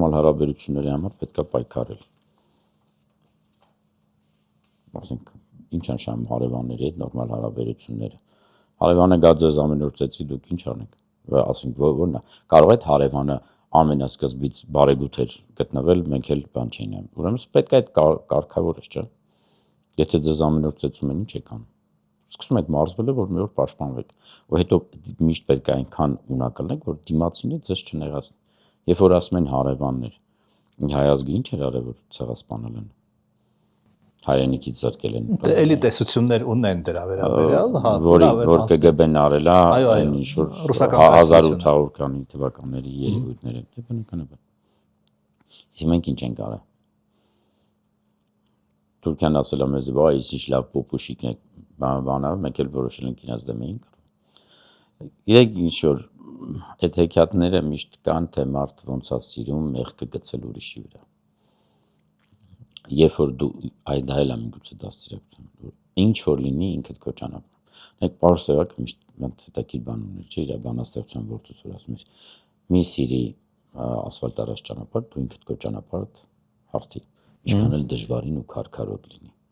նորմալ հարաբերությունների համար պետք է պայքարել։ Ասենք, ինչ են շահում հարևանների հետ նորմալ հարաբերությունները։ Հարևանը գա ձեզ ամեն օր ծեծի, դուք ինչ անեք։ Ասենք, որն է, կարող է հարևանը ամենասկզբից բարեգութ էր գտնվել, մենք էլ բան չենք անում։ Ուրեմն պետք է այդ կարգավորես, չէ՞։ Եթե ձեզ ամեն օր ծեծում են, ինչ եք անում։ Սկսում եք մարզվել, որ մի օր պաշտպանվեք, ու հետո միշտ պետք է այնքան ունակ լինեք, որ դիմացինը ձեզ չնեղացնի։ Երբ որ ասում են հարևաններ, հայ ազգը ինչ էր արել, որ ցեղասպանել են, հայրենիքից զրկել են։ Էլի տեսություններ ունեն դրա վերաբերյալ, որ ԿԳԲ-ն արել է, այն ինչ որ 1800 թվականների երևույթներ են, բնականաբար։ Իսկ մենք ինչ ենք արել։ Թուրքիան ասել է մեզ, վայ, ինչ լավ պոպուշիկ եք, բանա, մենք էլ որոշել ենք իրաց դեմ էինք։ Իրեք ինչ որ այդ հեքիաթները միշտ կան, թե մարդ ոնց է սիրում մեղքը գցել ուրիշի վրա։ Երբ որ դու այդ այլ ամեն գուցե դաստիարակություն, որ ինչ որ լինի ինքդ քո ճանապարհ։ Այդ Պարոս Սևակը միշտ հետաքրքիր բան ուներ, չէ՞, իր բանաստեղծության որդուց որ ասում էր՝ մի սիրի ասֆալտ առած ճանապարհ, դու ինքդ քո ճանապարհդ հարթի, ինչքան էլ դժվարին ու քարքարոտ լինի։